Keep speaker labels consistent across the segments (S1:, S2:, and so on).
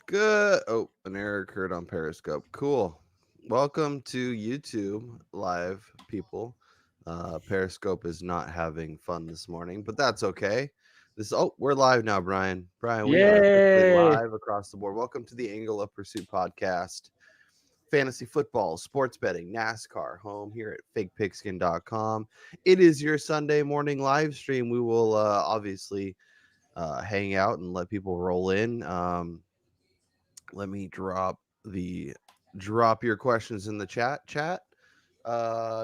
S1: Good. Oh, an error occurred on Periscope. Cool. Welcome to YouTube live, people. Periscope is not having fun this morning, but that's okay. We're live now, Brian. Brian, we are officially
S2: Yay!
S1: live across the board. Welcome to the Angle of Pursuit podcast. Fantasy football, sports betting, NASCAR, home here at fakepigskin.com. It is your Sunday morning live stream. We will obviously hang out and let people roll in. Let me drop your questions in the chat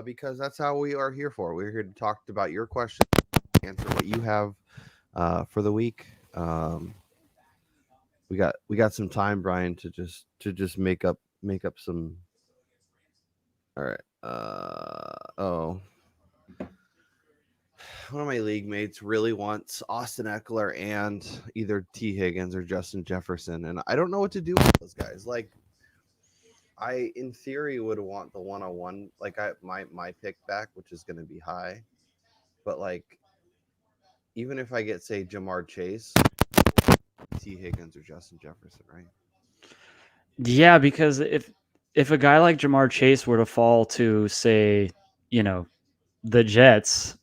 S1: because that's how we are here for. We're here to talk about your questions, answer what you have for the week. We got some time, Brian, to just make up some. All right. One of my league mates really wants Austin Eckler and either T. Higgins or Justin Jefferson, and I don't know what to do with those guys. Like, I, in theory, would want the 101, like my pick back, which is going to be high. But like, even if I get, say, Jamar Chase, T. Higgins or Justin Jefferson, right?
S2: Yeah, because if a guy like Jamar Chase were to fall to, say, the Jets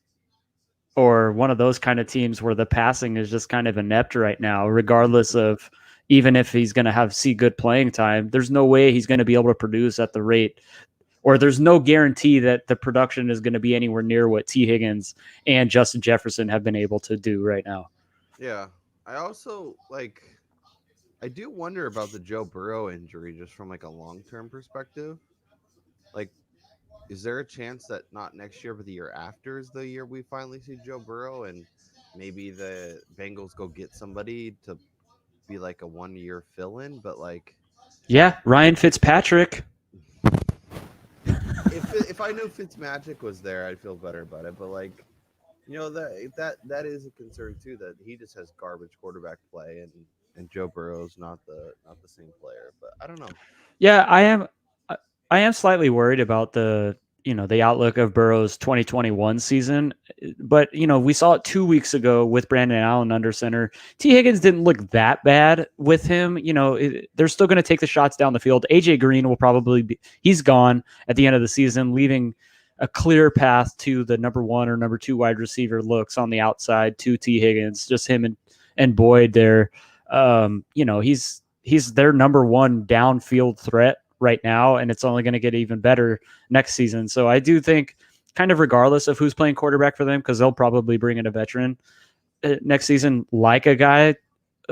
S2: or one of those kind of teams where the passing is just kind of inept right now, regardless of even if he's going to see good playing time, there's no way he's going to be able to produce at the rate, or there's no guarantee that the production is going to be anywhere near what T. Higgins and Justin Jefferson have been able to do right now.
S1: Yeah. I also I do wonder about the Joe Burrow injury just from like a long-term perspective. Like, is there a chance that not next year but the year after is the year we finally see Joe Burrow and maybe the Bengals go get somebody to be like a 1-year fill-in, but like,
S2: Yeah, Ryan Fitzpatrick.
S1: if I knew Fitzmagic was there, I'd feel better about it. But like, that is a concern too, that he just has garbage quarterback play, and Joe Burrow's not the same player. But I don't know.
S2: Yeah, I am slightly worried about the outlook of Burrow's 2021 season, but we saw it 2 weeks ago with Brandon Allen under center. T. Higgins didn't look that bad with him. They're still going to take the shots down the field. AJ Green will probably he's gone at the end of the season, leaving a clear path to the number 1 or number 2 wide receiver looks on the outside to T. Higgins. Just him and Boyd there. He's their number 1 downfield threat right now, and it's only going to get even better next season. So I do think, kind of regardless of who's playing quarterback for them, because they'll probably bring in a veteran next season, like a guy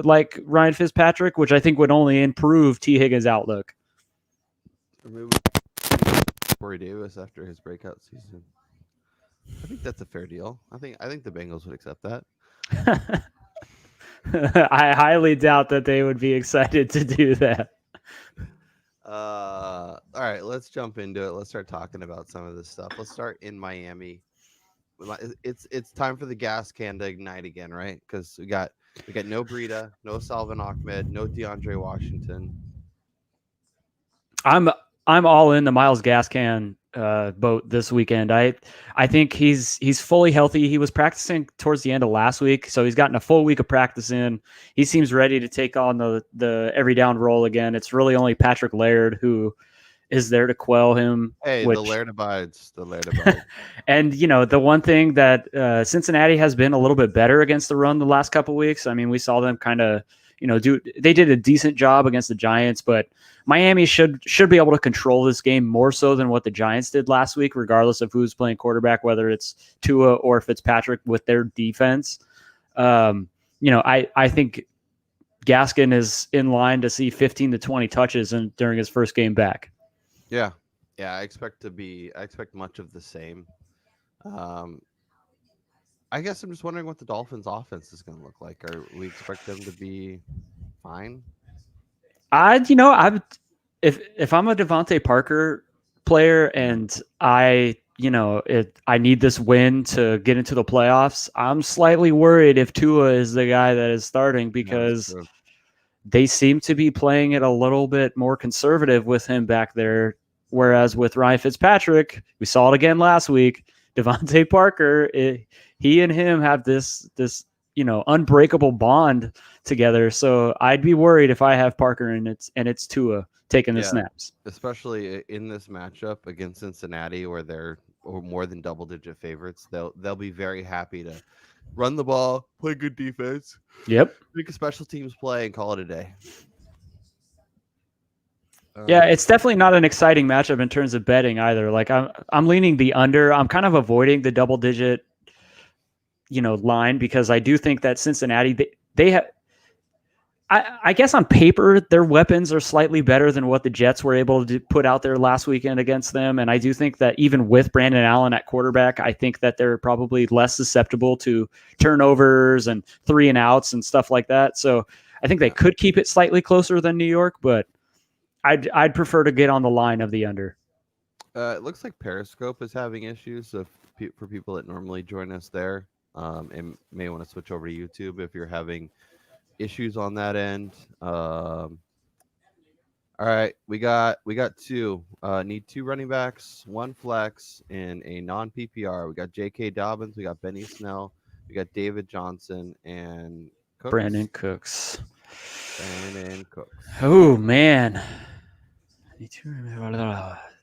S2: like Ryan Fitzpatrick, which I think would only improve T. Higgins' outlook.
S1: Maybe Corey Davis after his breakout season. I think that's a fair deal. I think the Bengals would accept that.
S2: I highly doubt that they would be excited to do that.
S1: All right, let's jump into it. Let's start talking about some of this stuff. Let's start in Miami. It's time for the gas can to ignite again, right? Because we got no Breida, no Salvin Ahmed, no DeAndre Washington.
S2: I'm all in the Miles Gaskin boat this weekend. I think he's fully healthy. He was practicing towards the end of last week, so he's gotten a full week of practice in. He seems ready to take on the every down role again. It's really only Patrick Laird who is there to quell him.
S1: Hey, the Laird abides. The Laird abides.
S2: And the one thing that Cincinnati has been a little bit better against the run the last couple of weeks. I mean, we saw them kind of they did a decent job against the Giants, but Miami should be able to control this game more so than what the Giants did last week, regardless of who's playing quarterback, whether it's Tua or Fitzpatrick with their defense. I think Gaskin is in line to see 15 to 20 touches during his first game back.
S1: Yeah. I expect much of the same. I guess I'm just wondering what the Dolphins' offense is going to look like. Are we expect them to be fine?
S2: If I'm a Devontae Parker player and I need this win to get into the playoffs, I'm slightly worried if Tua is the guy that is starting, because they seem to be playing it a little bit more conservative with him back there. Whereas with Ryan Fitzpatrick, we saw it again last week. Devontae Parker, he and him have this unbreakable bond together. So I'd be worried if I have Parker and it's Tua taking the snaps.
S1: Especially in this matchup against Cincinnati, where they're more than double-digit favorites. They'll be very happy to run the ball, play good defense,
S2: Yep.
S1: make a special teams play, and call it a day.
S2: Yeah, it's definitely not an exciting matchup in terms of betting either. Like I'm leaning the under. I'm kind of avoiding the double-digit, line because I do think that Cincinnati they have. I guess on paper, their weapons are slightly better than what the Jets were able to put out there last weekend against them. And I do think that even with Brandon Allen at quarterback, I think that they're probably less susceptible to turnovers and 3-and-outs and stuff like that. So I think they could keep it slightly closer than New York, but I'd prefer to get on the line of the under.
S1: It looks like Periscope is having issues. So for people that normally join us there, and may want to switch over to YouTube if you're having issues on that end. All right, we got two. Need two running backs, one flex, in a non PPR. We got J.K. Dobbins, we got Benny Snell, we got David Johnson, and Cooks.
S2: Brandon Cooks.
S1: Oh
S2: man,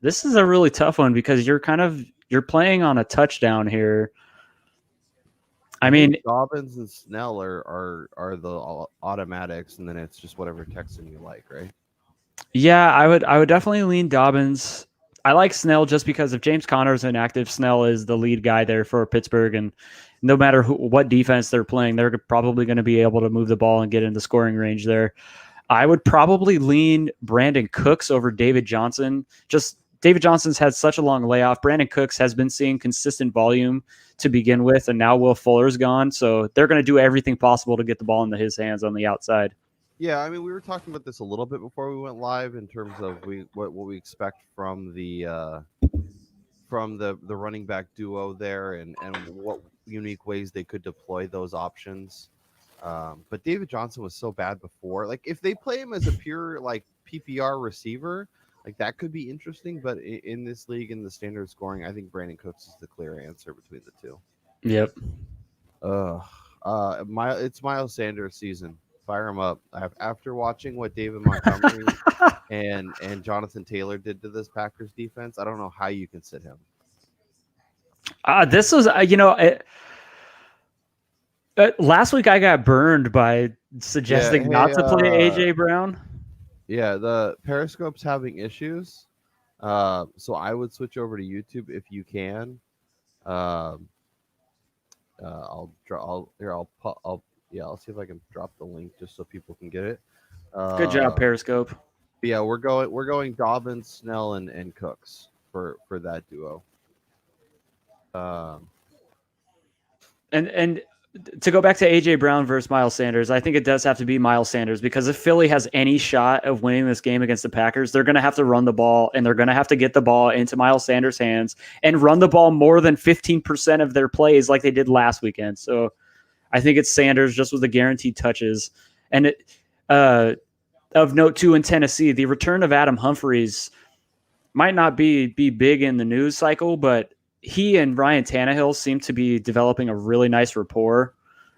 S2: this is a really tough one because you're playing on a touchdown here. I mean,
S1: Dobbins and Snell are the automatics, and then it's just whatever Texan you like, right?
S2: Yeah, I would definitely lean Dobbins. I like Snell just because if James Conner is inactive, Snell is the lead guy there for Pittsburgh, and no matter what defense they're playing, they're probably going to be able to move the ball and get in the scoring range there. I would probably lean Brandon Cooks over David Johnson. Just David Johnson's had such a long layoff. Brandon Cooks has been seeing consistent volume to begin with, and now Will Fuller's gone, so they're going to do everything possible to get the ball into his hands on the outside.
S1: Yeah, I mean, we were talking about this a little bit before we went live in terms of what we expect from the running back duo there, and what unique ways they could deploy those options. But David Johnson was so bad before. Like, if they play him as a pure PPR receiver, that could be interesting. But in this league, in the standard scoring, I think Brandon Cooks is the clear answer between the two.
S2: Yep.
S1: It's Miles Sanders season. Fire him up. After watching what David Montgomery and Jonathan Taylor did to this Packers defense, I don't know how you can sit him.
S2: This was, last week I got burned by suggesting not to play AJ Brown.
S1: Yeah, the Periscope's having issues, so I would switch over to YouTube if you can. I'll see if I can drop the link just so people can get it.
S2: Good job, Periscope.
S1: Yeah, we're going Dobbins, Snell, and Cooks for that duo.
S2: And to go back to AJ Brown versus Miles Sanders, I think it does have to be Miles Sanders because if Philly has any shot of winning this game against the Packers, they're going to have to run the ball, and they're going to have to get the ball into Miles Sanders' hands and run the ball more than 15% of their plays like they did last weekend. So I think it's Sanders just with the guaranteed touches. And of note, too, in Tennessee, the return of Adam Humphries might not be big in the news cycle, but he and Ryan Tannehill seem to be developing a really nice rapport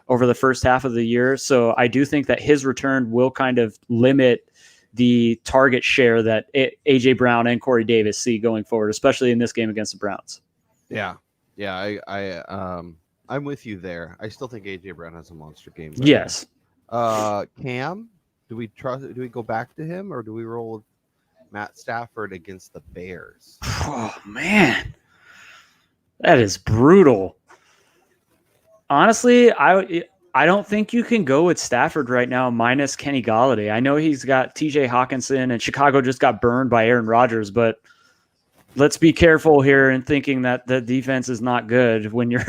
S2: over the first half of the year. So I do think that his return will kind of limit the target share that AJ Brown and Corey Davis see going forward, especially in this game against the Browns.
S1: Yeah. I'm with you there. I still think AJ Brown has a monster game.
S2: Yes.
S1: Cam, do we go back to him, or do we roll with Matt Stafford against the Bears?
S2: Oh man, that is brutal. Honestly, I don't think you can go with Stafford right now minus Kenny Golladay. I know he's got TJ Hawkinson, and Chicago just got burned by Aaron Rodgers, but let's be careful here in thinking that the defense is not good when you're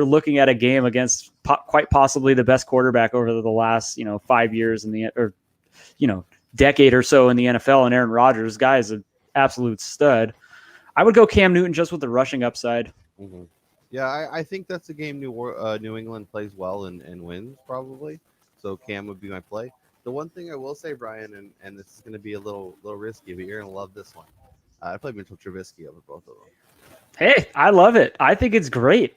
S2: looking at a game against quite possibly the best quarterback over the last 5 years decade or so in the NFL, and Aaron Rodgers, guy, is an absolute stud. I would go Cam Newton just with the rushing upside.
S1: Mm-hmm. Yeah, I think that's a game New England plays well and wins probably. So Cam would be my play. The one thing I will say, Brian, and this is going to be a little risky, but you're going to love this one. I played Mitchell Trubisky over both of them.
S2: Hey, I love it. I think it's great.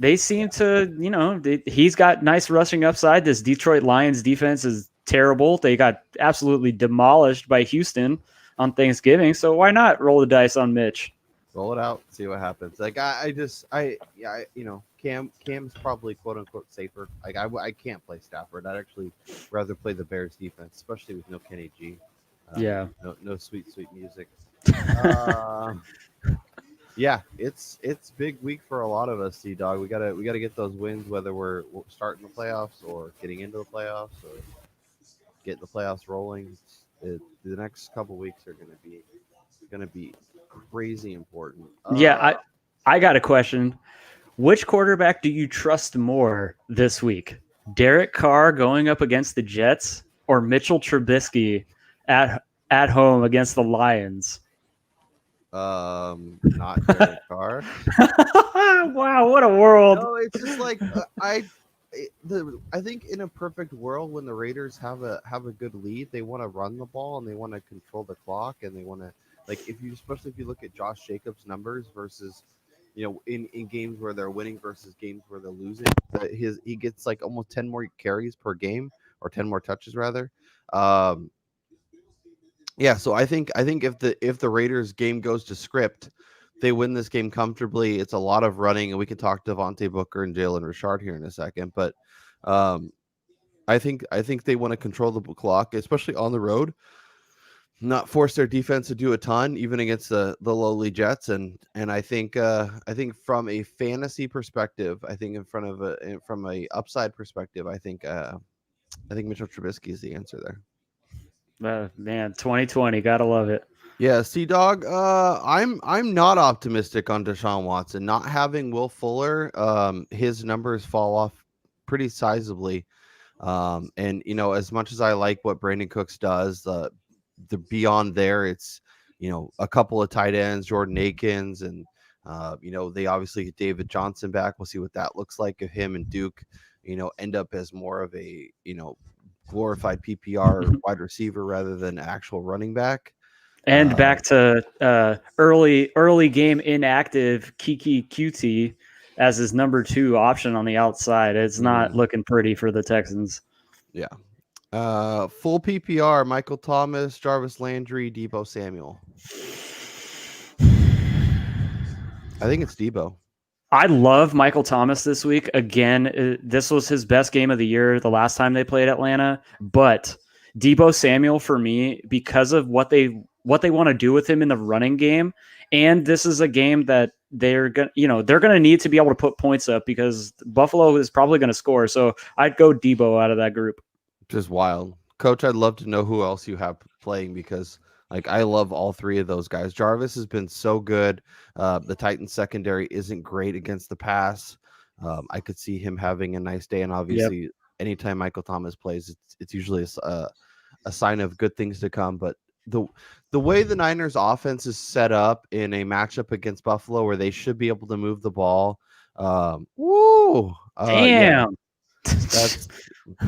S2: They seem to, he's got nice rushing upside. This Detroit Lions defense is terrible. They got absolutely demolished by Houston on Thanksgiving. So why not roll the dice on Mitch?
S1: Roll it out, see what happens. Like Cam's probably quote unquote safer. Like I can't play Stafford. I'd actually rather play the Bears defense, especially with no Kenny G.
S2: Yeah.
S1: No sweet music. Uh, yeah, it's big week for a lot of us, C Dog. We gotta get those wins, whether we're starting the playoffs or getting into the playoffs or getting the playoffs rolling. The next couple weeks are gonna be crazy important.
S2: Yeah, I got a question. Which quarterback do you trust more this week? Derek Carr going up against the Jets or Mitchell Trubisky at home against the Lions?
S1: Not Derek Carr.
S2: Wow, what a world.
S1: No, it's just like I think in a perfect world, when the Raiders have a good lead, they want to run the ball and they want to control the clock and they want to, like, especially if you look at Josh Jacobs' numbers versus, in games where they're winning versus games where they're losing, he gets like almost 10 more carries per game, or 10 more touches rather. Yeah, so I think if the Raiders game goes to script, they win this game comfortably. It's a lot of running, and we can talk Devontae Booker and Jalen Richard here in a second. But um, I think they want to control the clock, especially on the road, not force their defense to do a ton, even against the lowly Jets. And I think from a fantasy perspective, I think from a upside perspective, I think Mitchell Trubisky is the answer there.
S2: Man, 2020, gotta love it.
S1: Yeah, Sea Dog. I'm not optimistic on Deshaun Watson. Not having Will Fuller, his numbers fall off pretty sizably. And as much as I like what Brandon Cooks does, the beyond there, it's a couple of tight ends, Jordan Akins, and they obviously get David Johnson back. We'll see what that looks like if him and Duke, end up as more of a glorified PPR wide receiver rather than actual running back.
S2: And back to early game inactive Kiki QT as his number 2 option on the outside. It's not looking pretty for the Texans.
S1: Yeah. Full PPR, Michael Thomas, Jarvis Landry, Debo Samuel. I think it's Debo.
S2: I love Michael Thomas this week. Again, this was his best game of the year the last time they played Atlanta. But Debo Samuel, for me, because of what they want to do with him in the running game, and this is a game that they're gonna need to be able to put points up because Buffalo is probably going to score. So I'd go Debo out of that group.
S1: Just wild. Coach, I'd love to know who else you have playing because I love all three of those guys. Jarvis has been so good. The Titans secondary isn't great against the pass. I could see him having a nice day, and obviously, anytime Michael Thomas plays, it's usually a sign of good things to come. But the way the Niners offense is set up in a matchup against Buffalo, where they should be able to move the ball,
S2: Damn.
S1: yeah, that's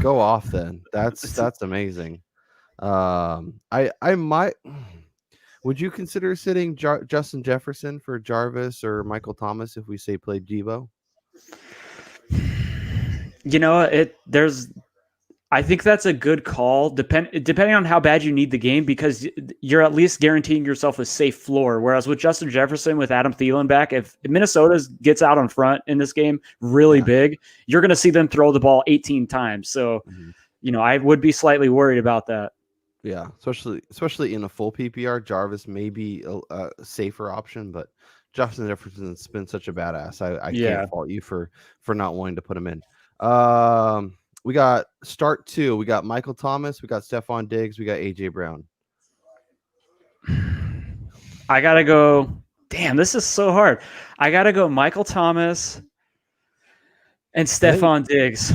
S1: go off then. That's amazing. I might. Would you consider sitting Justin Jefferson for Jarvis or Michael Thomas if we say play Debo?
S2: I think that's a good call, depending on how bad you need the game, because you're at least guaranteeing yourself a safe floor. Whereas with Justin Jefferson, with Adam Thielen back, if Minnesota gets out on front in this game really big, you're going to see them throw the ball 18 times. So, I would be slightly worried about that.
S1: Yeah, especially in a full PPR, Jarvis may be a safer option, but Justin Jefferson's been such a badass. I can't fault you for not wanting to put him in. We got start 2. We got Michael Thomas. We got Stephon Diggs. We got AJ Brown.
S2: I gotta go. Damn, this is so hard. I gotta go Michael Thomas and Stephon Diggs.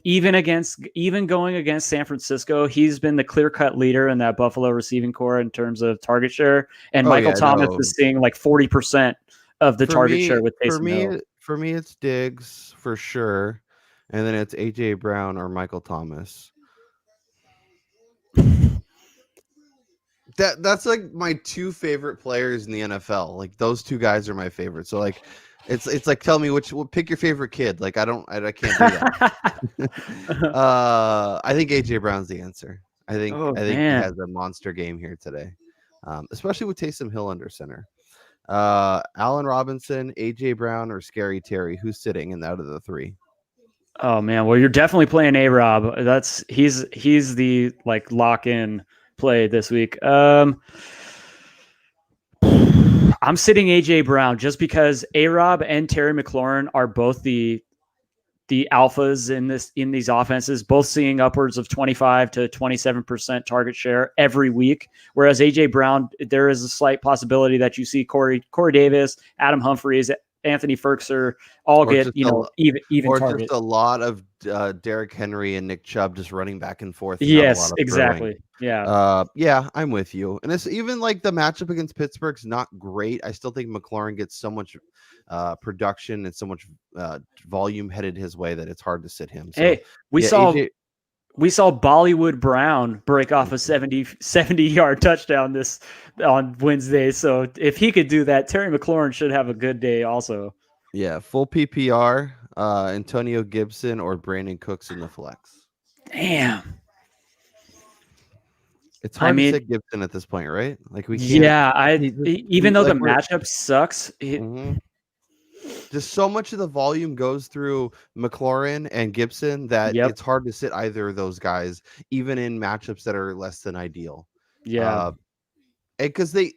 S2: Even going against San Francisco, he's been the clear-cut leader in that Buffalo receiving core in terms of target share, and Michael Thomas is seeing like 40% of the target share with Taysom Hill.
S1: For me, it's Diggs for sure, and then it's AJ Brown or Michael Thomas. That's like my 2 favorite players in the NFL. Like those 2 guys are my favorites. So like It's like tell me pick your favorite kid. Like I can't do that. I think AJ Brown's the answer. I think
S2: Oh
S1: he
S2: man.
S1: has a monster game here today, especially with Taysom Hill under center. Allen Robinson, AJ Brown, or Scary Terry. Who's sitting in out of the three?
S2: Oh man. Well, you're definitely playing A-Rob. He's the like lock in play this week. I'm sitting AJ Brown just because A-Rob and Terry McLaurin are both the alphas in these offenses, both seeing upwards of 25 to 27% target share every week. Whereas AJ Brown, there is a slight possibility that you see Corey Davis, Adam Humphries, Anthony Ferkser all get even
S1: or
S2: target.
S1: just a lot of Derrick Henry and Nick Chubb just running back and forth. And
S2: Yes,
S1: not a lot of
S2: exactly.
S1: throwing. Yeah, I'm with you. And it's even like the matchup against Pittsburgh's not great. I still think McLaurin gets so much production and so much volume headed his way that it's hard to sit him. So,
S2: hey, we saw Bollywood Brown break off a 70-yard touchdown on Wednesday. So if he could do that, Terry McLaurin should have a good day also.
S1: Yeah, full PPR, Antonio Gibson or Brandon Cooks in the flex.
S2: Damn.
S1: It's hard to sit Gibson at this point, right? Like we can't.
S2: Yeah, even though the matchup sucks,
S1: just so much of the volume goes through McLaurin and Gibson that it's hard to sit either of those guys, even in matchups that are less than ideal.
S2: Yeah.
S1: Because the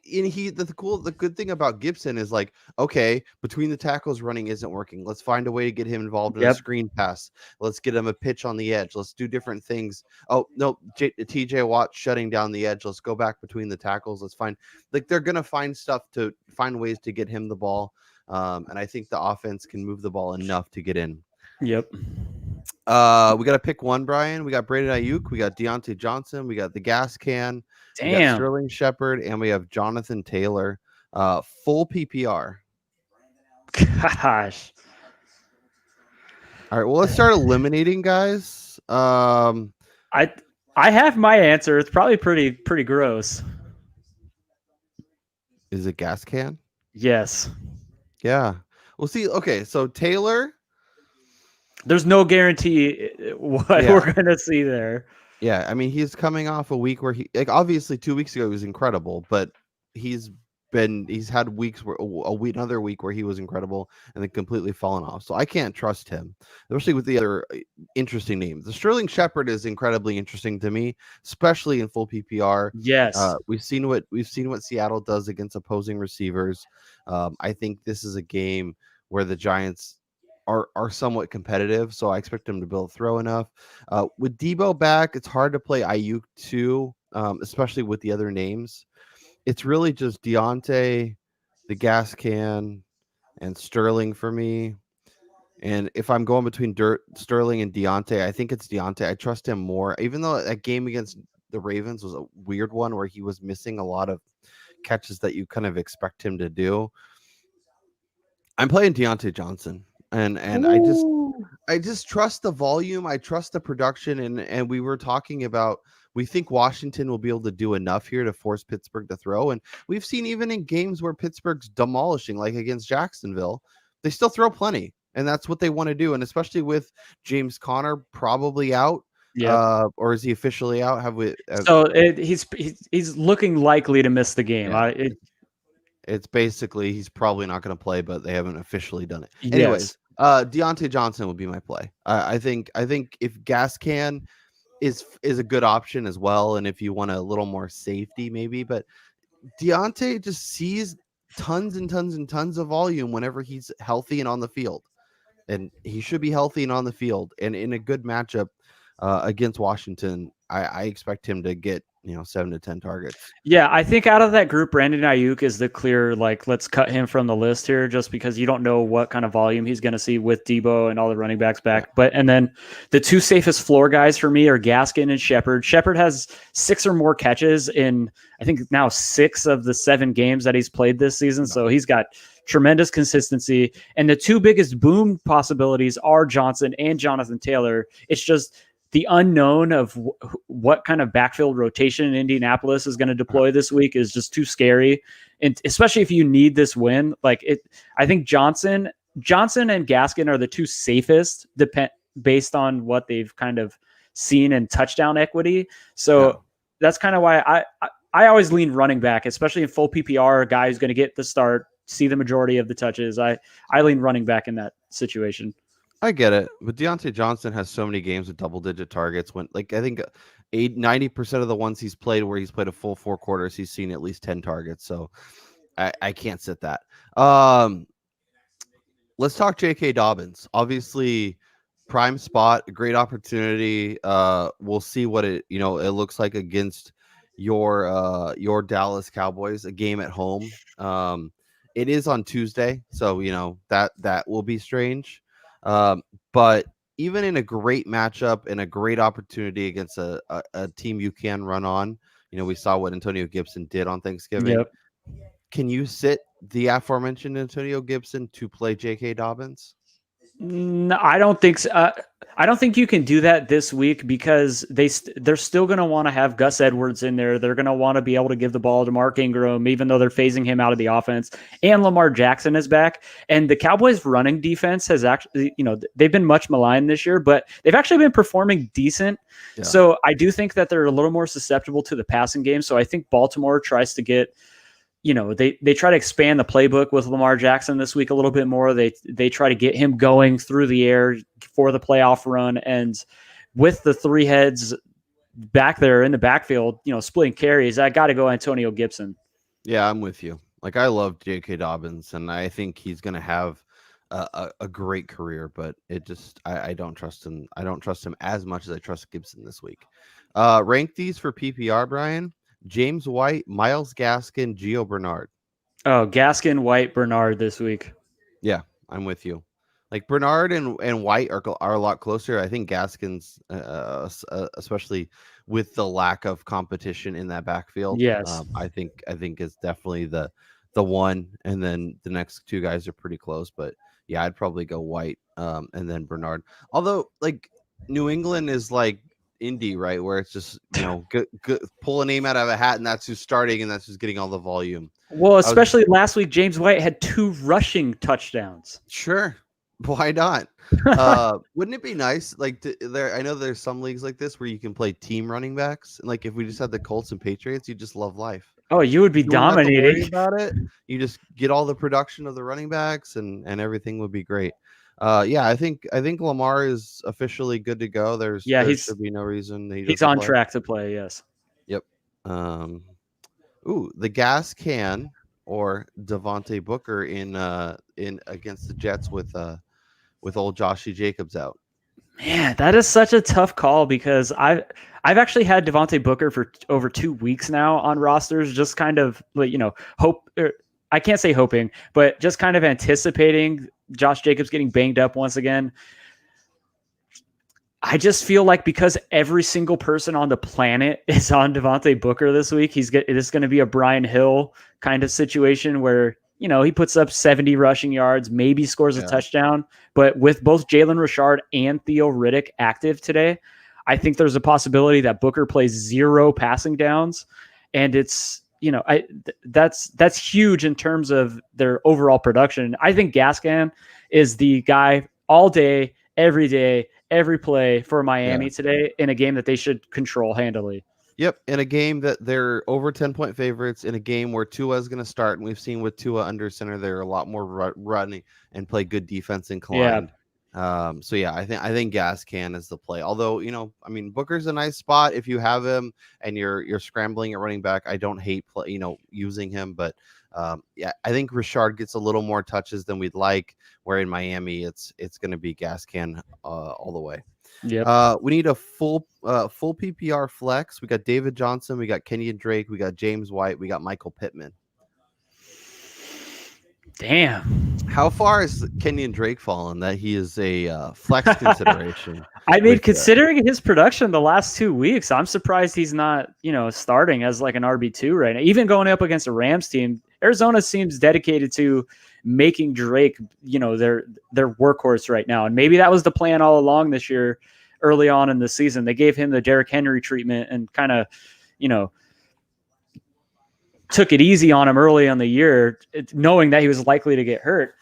S1: good thing about Gibson is like, okay, between the tackles running isn't working. Let's find a way to get him involved in a screen pass. Let's get him a pitch on the edge. Let's do different things. Oh no, TJ Watt shutting down the edge. Let's go back between the tackles. Let's find they're gonna find ways to get him the ball. And I think the offense can move the ball enough to get in.
S2: Yep.
S1: We got to pick one, Brian. We got Brandon Ayuk. We got Deontay Johnson. We got the gas can.
S2: Damn.
S1: We got Sterling Shepard, and we have Jonathan Taylor. Full PPR.
S2: Gosh.
S1: All right. Well, let's start eliminating guys.
S2: I have my answer. It's probably pretty gross.
S1: Is it gas can?
S2: Yes.
S1: Yeah. We'll see. Okay. So Taylor.
S2: There's no guarantee what we're going to see there.
S1: Yeah. I mean, he's coming off a week where obviously 2 weeks ago he was incredible, but he's had weeks where another week where he was incredible and then completely fallen off. So I can't trust him, especially with the other interesting names. The Sterling Shepard is incredibly interesting to me, especially in full PPR.
S2: Yes.
S1: We've seen what Seattle does against opposing receivers. I think this is a game where the Giants are somewhat competitive, so I expect them to be able to throw enough. With Debo back, it's hard to play Ayuk too, especially with the other names. It's really just Deontay, the gas can, and Sterling for me. And if I'm going between Sterling and Deontay, I think it's Deontay. I trust him more, even though that game against the Ravens was a weird one where he was missing a lot of catches that you kind of expect him to do. I'm playing Deontay Johnson. And I just trust the volume. I trust the production. And we were talking about, we think Washington will be able to do enough here to force Pittsburgh to throw. And we've seen even in games where Pittsburgh's demolishing, like against Jacksonville, they still throw plenty. And that's what they want to do. And especially with James Conner probably out.
S2: Yeah.
S1: Or is he officially out?
S2: He's looking likely to miss the game.
S1: Yeah. It's basically he's probably not going to play, but they haven't officially done it.
S2: Yes.
S1: Anyways, Deontay Johnson would be my play. I think if gas can is a good option as well, and if you want a little more safety, maybe. But Deontay just sees tons and tons and tons of volume whenever he's healthy and on the field, and he should be healthy and on the field. And in a good matchup against Washington, I expect him to get 7 to 10 targets.
S2: Yeah, I think out of that group, Brandon Ayuk is the clear, like, let's cut him from the list here just because you don't know what kind of volume he's going to see with Debo and all the running backs back. And then the two safest floor guys for me are Gaskin and Shepard. Shepard has 6 or more catches in, I think, now 6 of the 7 games that he's played this season. So he's got tremendous consistency. And the two biggest boom possibilities are Johnson and Jonathan Taylor. It's just the unknown of what kind of backfield rotation Indianapolis is going to deploy this week is just too scary. And especially if you need this win, I think Johnson Johnson and Gaskin are the two safest, based on what they've kind of seen in touchdown equity. So that's kind of why I always lean running back, especially in full PPR. A guy who's going to get the start, see the majority of the touches. I lean running back in that situation.
S1: I get it, but Deontay Johnson has so many games with double-digit targets. When I think 90% of the ones he's played where he's played a full 4 quarters, he's seen at least 10 targets. So I can't sit that. Let's talk J.K. Dobbins. Obviously, prime spot, great opportunity. We'll see what it looks like against your Dallas Cowboys, a game at home. It is on Tuesday, so that will be strange. But even in a great matchup and a great opportunity against a team you can run on, we saw what Antonio Gibson did on Thanksgiving.
S2: Yep.
S1: Can you sit the aforementioned Antonio Gibson to play J.K. Dobbins?
S2: No, I don't think so. I don't think you can do that this week because they're still going to want to have Gus Edwards in there. They're going to want to be able to give the ball to Mark Ingram, even though they're phasing him out of the offense. And Lamar Jackson is back. And the Cowboys' running defense has actually, they've been much maligned this year, but they've actually been performing decent. Yeah. So I do think that they're a little more susceptible to the passing game. So I think Baltimore tries to get, they try to expand the playbook with Lamar Jackson this week a little bit more. They try to get him going through the air for the playoff run. And with the 3 heads back there in the backfield, splitting carries, I got to go Antonio Gibson.
S1: Yeah, I'm with you. Like, I love J.K. Dobbins, and I think he's going to have a great career, but I don't trust him. I don't trust him as much as I trust Gibson this week. Rank these for PPR, Brian. James White, Myles Gaskin, Gio Bernard.
S2: Oh, Gaskin, White, Bernard this week.
S1: Yeah, I'm with you. Like, Bernard and White are a lot closer. I think Gaskin's, especially with the lack of competition in that backfield.
S2: Yes,
S1: I think is definitely the one, and then the next 2 guys are pretty close. But yeah, I'd probably go White, and then Bernard. Although, like, New England is like Indy, right, where it's just pull a name out of a hat and that's who's starting and that's who's getting all the volume.
S2: Well, especially last week, James White had 2 rushing touchdowns.
S1: Sure, why not? Wouldn't it be nice? Like, I know there's some leagues like this where you can play team running backs, and like if we just had the Colts and Patriots, you just love life.
S2: Oh, you would be dominating
S1: about it. You just get all the production of the running backs, and everything would be great. Yeah, I think Lamar is officially good to go. There should be no reason
S2: he's on track to play. Yes.
S1: Yep. The gas can or Devontae Booker in against the Jets with old Joshy Jacobs out.
S2: Man, that is such a tough call because I've actually had Devontae Booker for over 2 weeks now on rosters, just kind of I can't say hoping, but just kind of anticipating Josh Jacobs getting banged up once again. I just feel like because every single person on the planet is on Devontae Booker this week, this is going to be a Brian Hill kind of situation where, he puts up 70 rushing yards, maybe scores a touchdown. But with both Jalen Richard and Theo Riddick active today, I think there's a possibility that Booker plays 0 passing downs. And it's, that's huge in terms of their overall production. I think Gaskin is the guy all day, every play for Miami today in a game that they should control handily.
S1: Yep, in a game that they're over 10-point favorites, in a game where Tua is going to start, and we've seen with Tua under center, they're a lot more running and play good defense inclined. Yeah. I think Gaskin is the play. Although, Booker's a nice spot if you have him and you're scrambling at running back. I don't hate using him, but I think Richard gets a little more touches than we'd like. Where in Miami, it's going to be Gaskin all the way.
S2: Yeah.
S1: We need a full PPR flex. We got David Johnson, we got Kenyon Drake, we got James White, we got Michael Pittman.
S2: Damn.
S1: How far is Kenyon Drake fallen that he is a flex consideration?
S2: I mean, considering his production the last 2 weeks, I'm surprised he's not, starting as like an RB2 right now. Even going up against a Rams team, Arizona seems dedicated to making Drake, their workhorse right now. And maybe that was the plan all along this year, early on in the season. They gave him the Derrick Henry treatment and kind of, took it easy on him early on the year, knowing that he was likely to get hurt.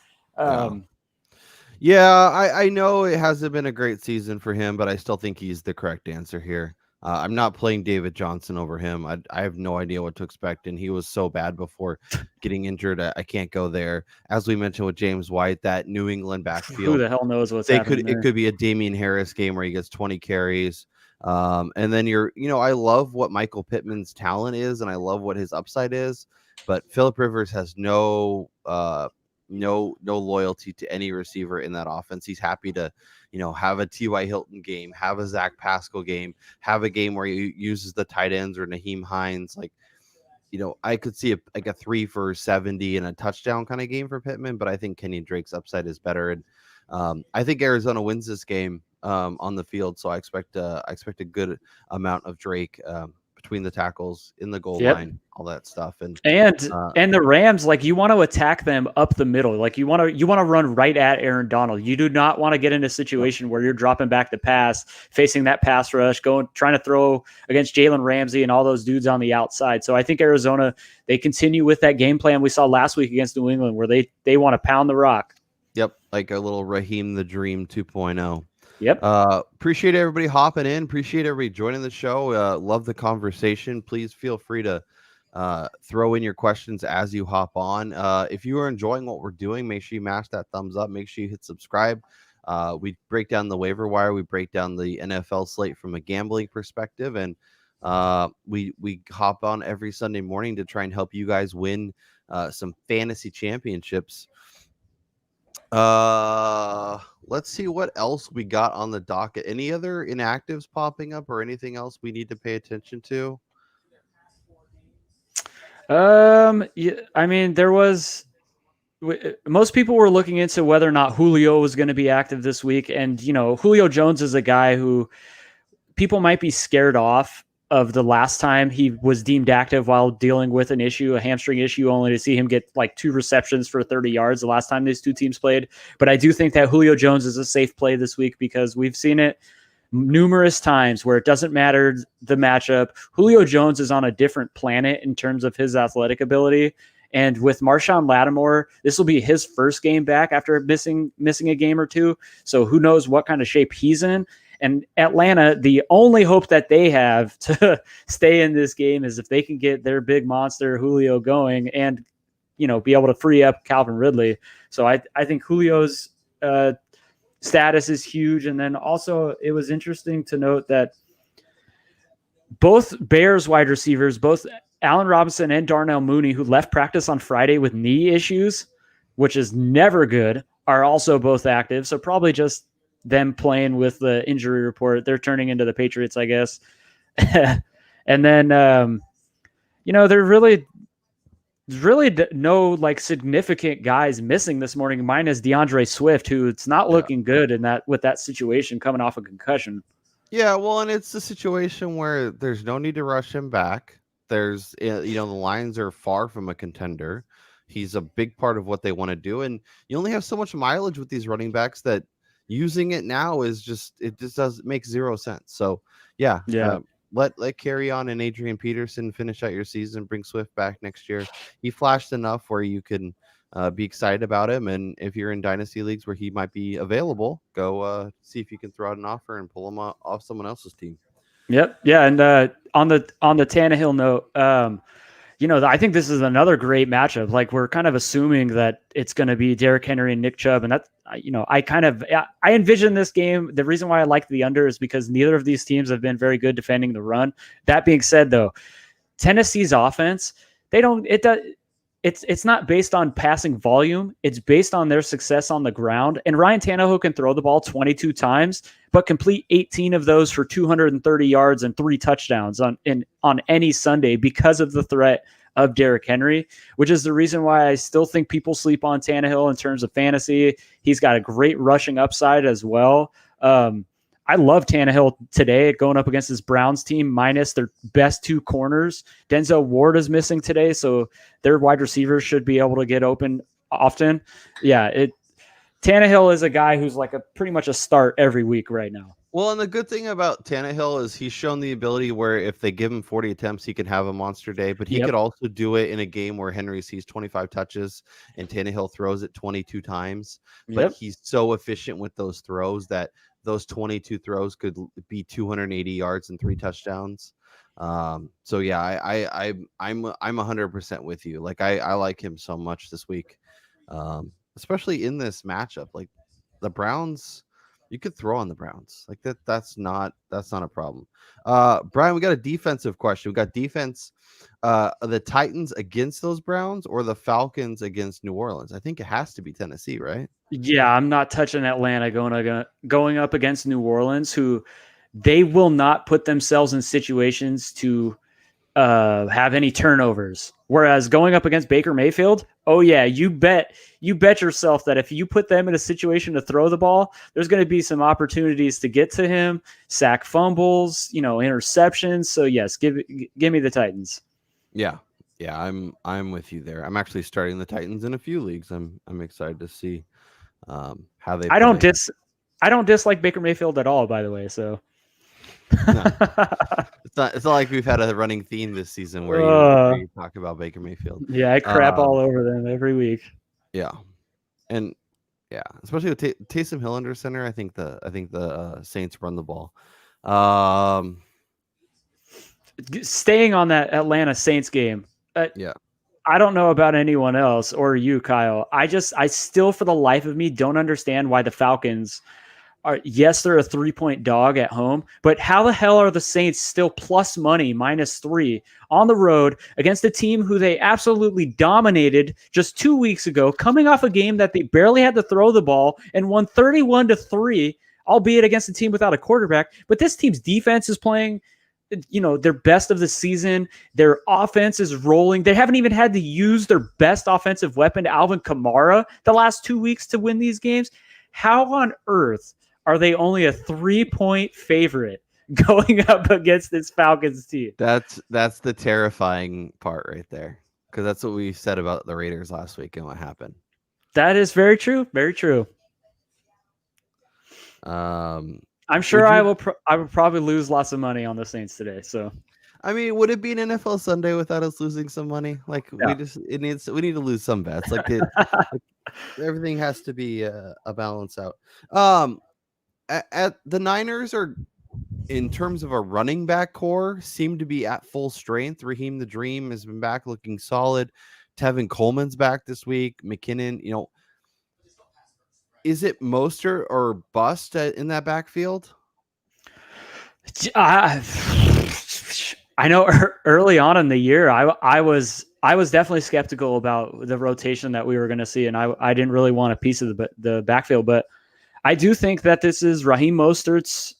S1: Yeah, I know it hasn't been a great season for him, but I still think he's the correct answer here. I'm not playing David Johnson over him. I have no idea what to expect, and he was so bad before getting injured. I can't go there. As we mentioned with James White, that New England
S2: Who
S1: backfield,
S2: the hell knows what's
S1: they
S2: happening
S1: could it
S2: there?
S1: could be a Damian Harris game where he gets 20 carries. And then I love what Michael Pittman's talent is, and I love what his upside is, but Philip Rivers has no loyalty to any receiver in that offense. He's happy to, have a T.Y. Hilton game, have a Zach Pascal game, have a game where he uses the tight ends or Naheem Hines. Like, I could see a 3 for 70 and a touchdown kind of game for Pittman, but I think Kenyon Drake's upside is better. And I think Arizona wins this game on the field. So I expect a good amount of Drake between the tackles, in the goal
S2: Yep.
S1: line, all that stuff. And
S2: the Rams, like, you want to attack them up the middle. Like, you want to run right at Aaron Donald. You do not want to get in a situation where you're dropping back to pass, facing that pass rush, trying to throw against Jalen Ramsey and all those dudes on the outside. So I think Arizona, they continue with that game plan we saw last week against New England, where they want to pound the rock.
S1: Yep, like a little Raheem the Dream 2.0.
S2: Yep.
S1: Appreciate everybody hopping in. Appreciate everybody joining the show. Love the conversation. Please feel free to throw in your questions as you hop on. If you are enjoying what we're doing, make sure you mash that thumbs up. Make sure you hit subscribe. We break down the waiver wire. We break down the NFL slate from a gambling perspective, and we hop on every Sunday morning to try and help you guys win some fantasy championships. Let's see what else we got on the docket. Any other inactives popping up or anything else we need to pay attention to?
S2: Yeah, I mean, most people were looking into whether or not Julio was going to be active this week. And, Julio Jones is a guy who people might be scared off of the last time he was deemed active while dealing with a hamstring issue, only to see him get like 2 receptions for 30 yards the last time these two teams played. But I do think that Julio Jones is a safe play this week because we've seen it numerous times where it doesn't matter the matchup. Julio Jones is on a different planet in terms of his athletic ability. And with Marshawn Lattimore, this will be his first game back after missing a game or two. So who knows what kind of shape he's in. And Atlanta, the only hope that they have to stay in this game is if they can get their big monster Julio going and, be able to free up Calvin Ridley. So I think Julio's status is huge. And then also it was interesting to note that both Bears wide receivers, both Allen Robinson and Darnell Mooney, who left practice on Friday with knee issues, which is never good, are also both active. So probably just them playing with the injury report. They're turning into the Patriots, I guess. And then, there's really no like significant guys missing this morning, minus DeAndre Swift, who it's not looking good with that situation coming off a concussion.
S1: Yeah, well, and it's a situation where there's no need to rush him back. There's, the Lions are far from a contender. He's a big part of what they want to do, and you only have so much mileage with these running backs that using it now makes 0 sense. So yeah. Let Carry On and Adrian Peterson finish out your season. Bring Swift back next year. He flashed enough where you can be excited about him. And if you're in dynasty leagues where he might be available, go see if you can throw out an offer and pull him off someone else's team.
S2: Yep. Yeah. And on the Tannehill note, I think this is another great matchup. Like, we're kind of assuming that it's going to be Derrick Henry and Nick Chubb. And that's, I envision this game. The reason why I like the under is because neither of these teams have been very good defending the run. That being said, though, Tennessee's offense, it's not based on passing volume. It's based on their success on the ground. And Ryan Tannehill can throw the ball 22 times, but complete 18 of those for 230 yards and 3 touchdowns on any Sunday because of the threat of Derrick Henry, which is the reason why I still think people sleep on Tannehill in terms of fantasy. He's got a great rushing upside as well. I love Tannehill today going up against this Browns team minus their best 2 corners. Denzel Ward is missing today, so their wide receivers should be able to get open often. Yeah, Tannehill is a guy who's like pretty much a start every week right now.
S1: Well, and the good thing about Tannehill is he's shown the ability where if they give him 40 attempts, he can have a monster day, but he
S2: Yep.
S1: could also do it in a game where Henry sees 25 touches and Tannehill throws it 22 times. But
S2: Yep.
S1: he's so efficient with those throws that those 22 throws could be 280 yards and 3 touchdowns. So yeah, I'm 100% with you. Like I like him so much this week, especially in this matchup. Like the Browns, you could throw on the Browns like that. That's not a problem. Brian, we got a defensive question. We got defense. The Titans against those Browns or the Falcons against New Orleans? I think it has to be Tennessee, right?
S2: Yeah, I'm not touching Atlanta going up against New Orleans, who they will not put themselves in situations to have any turnovers. Whereas going up against Baker Mayfield, oh yeah, you bet yourself that if you put them in a situation to throw the ball, there's going to be some opportunities to get to him, sack fumbles, interceptions. So yes, give me the Titans.
S1: Yeah. Yeah, I'm with you there. I'm actually starting the Titans in a few leagues. I'm excited to see how they
S2: I
S1: play.
S2: don't dislike Baker Mayfield at all, by the way. So
S1: No, it's not like we've had a running theme this season where
S2: uh,
S1: you talk about Baker Mayfield.
S2: yeah, I crap all over them every week.
S1: Yeah, and yeah, especially with Taysom Hill under center, I think the Saints run the ball.
S2: Staying on that Atlanta Saints game.
S1: Yeah,
S2: I don't know about anyone else or you, Kyle. I still, for the life of me, don't understand why the Falcons are. Yes, they're a 3-point dog at home, but how the hell are the Saints still plus money, -3 on the road against a team who they absolutely dominated just 2 weeks ago, coming off a game that they barely had to throw the ball and won 31-3, albeit against a team without a quarterback. But this team's defense is playing their best of the season. Their offense is rolling. They haven't even had to use their best offensive weapon, Alvin Kamara, the last 2 weeks to win these games. How on earth are they only a 3-point favorite going up against this Falcons team?
S1: that's the terrifying part right there, because that's what we said about the Raiders last week and what happened.
S2: That is very true. Very true. I'm sure I will probably lose lots of money on the Saints today. So,
S1: I mean, would it be an NFL Sunday without us losing some money? Like
S2: yeah.
S1: we need to lose some bets. Like everything has to be a balance out. At the Niners are, in terms of a running back core, seem to be at full strength. Raheem the Dream has been back looking solid. Tevin Coleman's back this week. McKinnon, is it Mostert or bust in that backfield?
S2: I know early on in the year, I was definitely skeptical about the rotation that we were going to see, and I didn't really want a piece of the backfield, but I do think that this is Raheem Mostert's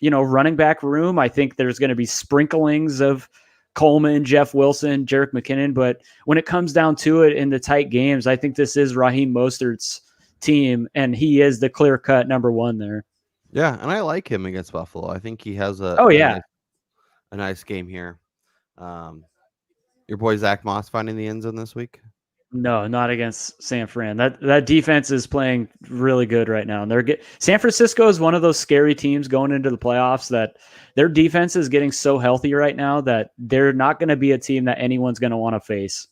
S2: running back room. I think there's going to be sprinklings of Coleman, Jeff Wilson, Jerick McKinnon, but when it comes down to it in the tight games, I think this is Raheem Mostert's team, and he is the clear-cut number one there.
S1: Yeah, and I like him against Buffalo. I think he has a nice game here. Your boy Zach Moss finding the end zone this week?
S2: No, not against San Fran. That defense is playing really good right now. And San Francisco is one of those scary teams going into the playoffs that their defense is getting so healthy right now that they're not going to be a team that anyone's going to want to face.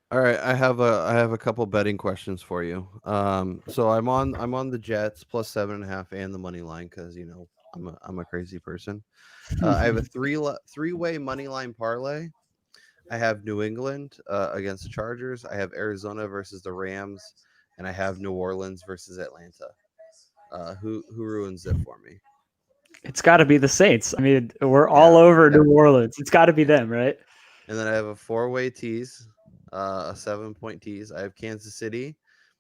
S1: All right, I have a couple betting questions for you. So I'm on the Jets plus 7.5 and the money line because I'm a crazy person. I have a three-way money line parlay. I have New England against the Chargers. I have Arizona versus the Rams, and I have New Orleans versus Atlanta. Who ruins it for me?
S2: It's got to be the Saints. I mean, we're all over New Orleans. It's got to be them, right?
S1: And then I have a 4-way tease, a 7-point tease. I have Kansas City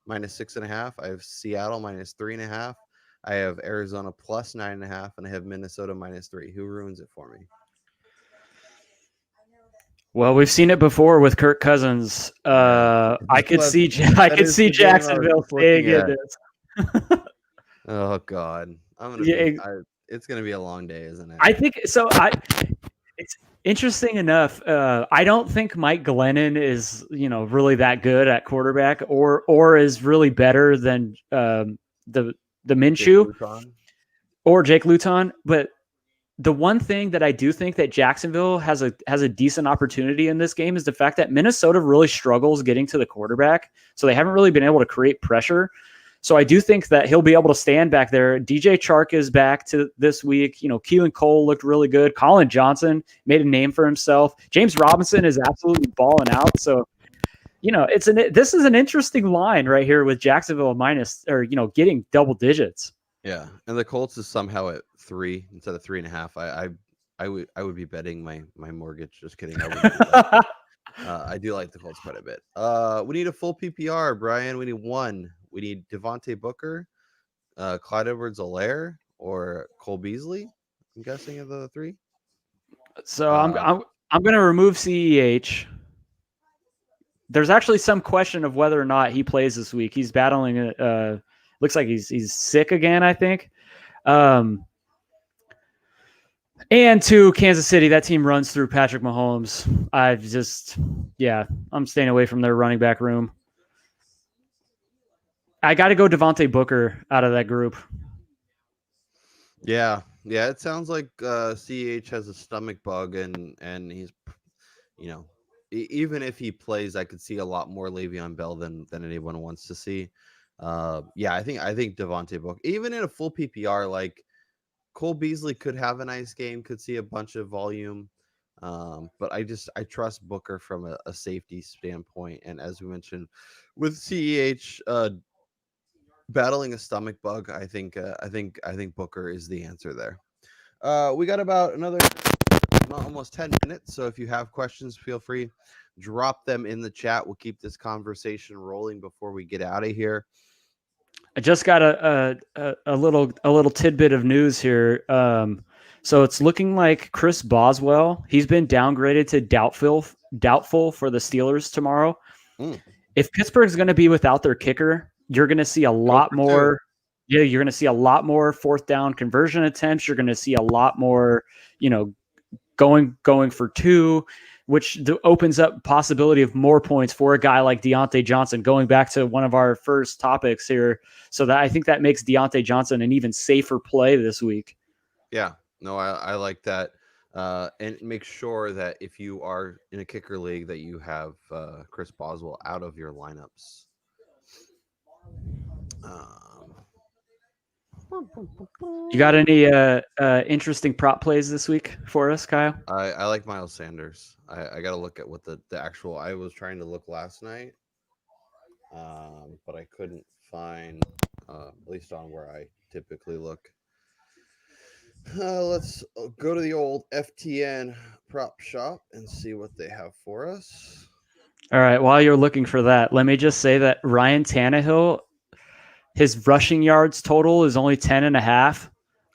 S1: -6.5. I have Seattle -3.5. I have Arizona plus 9.5, and I have Minnesota -3. Who ruins it for me?
S2: Well, we've seen it before with Kirk Cousins. I could see Jacksonville staying in this.
S1: Oh God, it's gonna be a long day, isn't it?
S2: I think so. It's interesting enough. I don't think Mike Glennon is really that good at quarterback, or is really better than the Minshew. or Jake Luton. But the one thing that I do think that Jacksonville has a decent opportunity in this game is the fact that Minnesota really struggles getting to the quarterback. So they haven't really been able to create pressure. So I do think that he'll be able to stand back there. DJ Chark is back to this week. Keelan Cole looked really good. Colin Johnson made a name for himself. James Robinson is absolutely balling out. So, this is an interesting line right here with Jacksonville getting double digits.
S1: Yeah, and the Colts is somehow at 3 instead of 3.5. I would be betting my mortgage. Just kidding. I wouldn't do that. I do like the Colts quite a bit. We need a full PPR, Brian. We need one. We need Devontae Booker, Clyde Edwards-Helaire, or Cole Beasley. I'm guessing of the three.
S2: So I'm going to remove CEH. There's actually some question of whether or not he plays this week. He's battling. Looks like he's sick again, I think. And to Kansas City, that team runs through Patrick Mahomes. I'm staying away from their running back room. I got to go Devontae Booker out of that group.
S1: Yeah. It sounds like CH has a stomach bug, and he's, even if he plays, I could see a lot more Le'Veon Bell than anyone wants to see. I think Devontae Booker, even in a full PPR, like Cole Beasley could have a nice game, could see a bunch of volume. But I trust Booker from a safety standpoint. And as we mentioned, with CEH battling a stomach bug, I think Booker is the answer there. We got about another almost 10 minutes. So if you have questions, feel free, drop them in the chat. We'll keep this conversation rolling before we get out of here.
S2: I just got a little tidbit of news here. So it's looking like Chris Boswell, he's been downgraded to doubtful for the Steelers tomorrow. If Pittsburgh's going to be without their kicker, you're going to see a lot more. Yeah, you're going to see a lot more fourth down conversion attempts. You're going to see a lot more, going for two, which opens up possibility of more points for a guy like Deontay Johnson, going back to one of our first topics here. So that I think that makes Deontay Johnson an even safer play this week.
S1: Yeah, no, I like that. And make sure that if you are in a kicker league that you have Chris Boswell out of your lineups.
S2: You got any interesting prop plays this week for us, Kyle?
S1: I like Miles Sanders. I got to look at what the actual. I was trying to look last night, but I couldn't find, at least on where I typically look. Let's go to the old FTN prop shop and see what they have for us.
S2: All right. While you're looking for that, let me just say that Ryan Tannehill, his rushing yards total is only 10.5.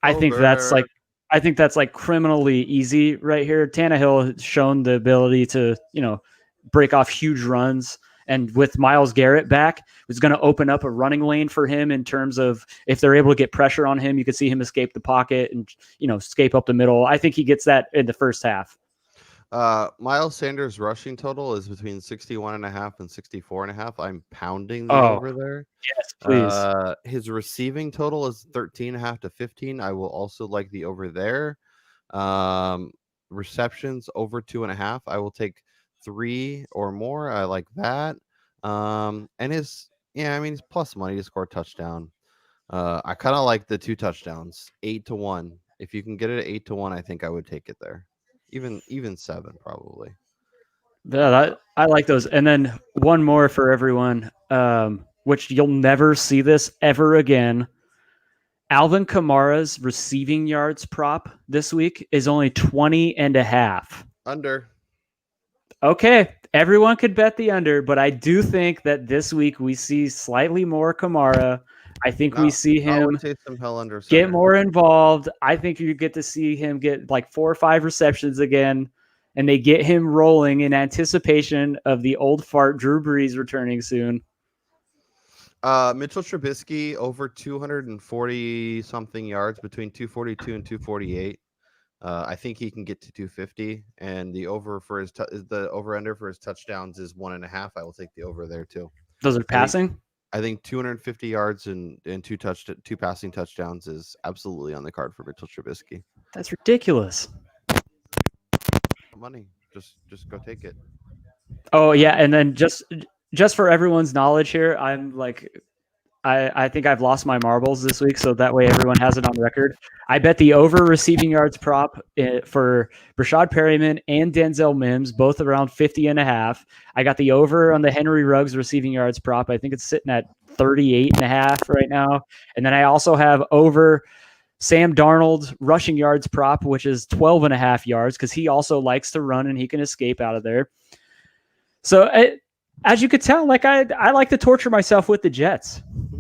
S2: I think that's like criminally easy right here. Tannehill has shown the ability to, break off huge runs. And with Myles Garrett back, it's going to open up a running lane for him in terms of if they're able to get pressure on him, you could see him escape the pocket and, escape up the middle. I think he gets that in the first half.
S1: Miles Sanders rushing total is between 61.5 and 64.5. I'm pounding the over there.
S2: Yes, please.
S1: His receiving total is 13.5 to 15. I will also like the over there. Receptions over 2.5. I will take 3 or more. I like that. And his plus money to score a touchdown. I kind of like the 2 touchdowns, 8 to 1. If you can get it at 8 to 1, I think I would take it there. Even 7 probably.
S2: Yeah, I like those. And then one more for everyone, which you'll never see this ever again. Alvin Kamara's receiving yards prop this week is only 20.5.
S1: Under.
S2: Okay, everyone could bet the under, but I do think that this week we see slightly more Kamara. I think we see him get more involved. I think you get to see him get like 4 or 5 receptions again, and they get him rolling in anticipation of the old fart Drew Brees returning soon.
S1: Mitchell Trubisky over 240 something yards, between 242 and 248. I think he can get to 250, and the over for his the over under for his touchdowns is 1.5. I will take the over there too.
S2: Those are passing.
S1: I think 250 yards and two passing touchdowns is absolutely on the card for Mitchell Trubisky.
S2: That's ridiculous.
S1: Money, just go take it.
S2: Oh yeah, and then just for everyone's knowledge here, I'm like I think I've lost my marbles this week, so that way everyone has it on record. I bet the over receiving yards prop for Brashad Perryman and Denzel Mims, both around 50.5. I got the over on the Henry Ruggs receiving yards prop. I think it's sitting at 38.5 right now. And then I also have over Sam Darnold rushing yards prop, which is 12.5 yards because he also likes to run and he can escape out of there. So as you could tell, like I like to torture myself with the Jets.
S1: Mm-hmm.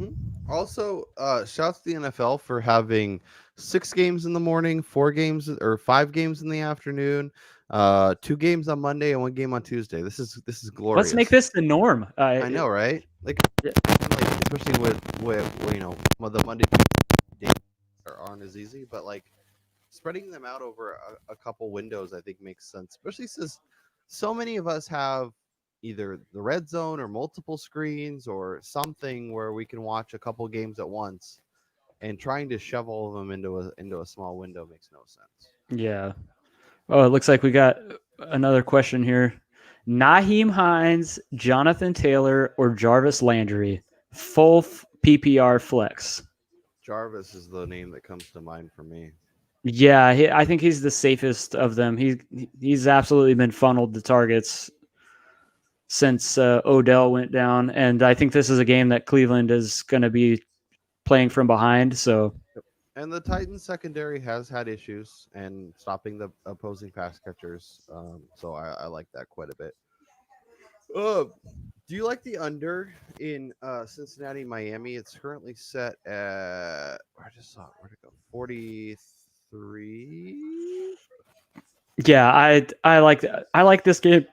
S1: Also, shouts to the NFL for having 6 games in the morning, 4 games or 5 games in the afternoon, 2 games on Monday and 1 game on Tuesday. This is glorious.
S2: Let's make this the norm.
S1: I know, right? Like especially with the Monday days aren't as easy, but like spreading them out over a couple windows, I think makes sense. Especially since so many of us have either the red zone or multiple screens or something where we can watch a couple games at once, and trying to shove all of them into a small window makes no sense.
S2: Yeah. Oh, it looks like we got another question here. Naheem Hines, Jonathan Taylor, or Jarvis Landry? Full PPR flex.
S1: Jarvis is the name that comes to mind for me.
S2: Yeah, I think he's the safest of them. He's absolutely been funneled to targets since Odell went down, and I think this is a game that Cleveland is going to be playing from behind. So,
S1: and the Titans secondary has had issues and stopping the opposing pass catchers. So I like that quite a bit. Do you like the under in Cincinnati, Miami? It's currently set at I just saw it. Where'd it go? 43.
S2: yeah, I like this game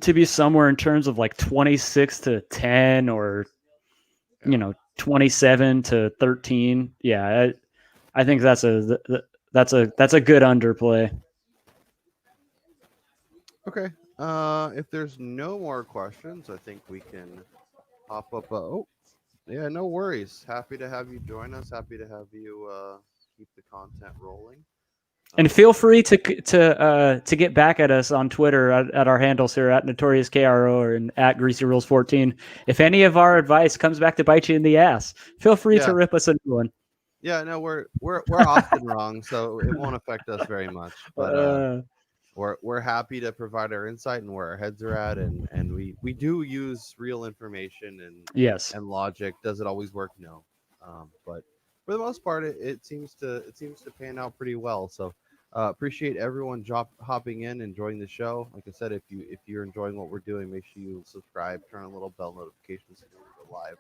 S2: to be somewhere in terms of like 26-10 or 27-13. Yeah, I think that's a good underplay.
S1: Okay. If there's no more questions, I think we can hop up. Yeah, no worries. Happy to have you join us. Happy to have you keep the content rolling.
S2: And feel free to get back at us on Twitter at our handles here at Notorious KRO or at Greasy Rules 14. If any of our advice comes back to bite you in the ass, feel free to rip us a new one.
S1: Yeah, no, we're often wrong, so it won't affect us very much. But we're happy to provide our insight and where our heads are at, and we do use real information and logic. Does it always work? No, but for the most part, it seems to pan out pretty well. So appreciate everyone hopping in, enjoying the show. Like I said, if you're enjoying what we're doing, make sure you subscribe, turn on little bell notifications so you know we go live,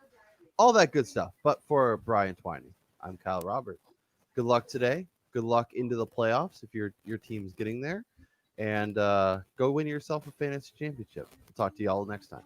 S1: all that good stuff. But for Brian Twining, I'm Kyle Robert. Good luck today. Good luck into the playoffs if your team's getting there. And go win yourself a fantasy championship. We'll talk to you all next time.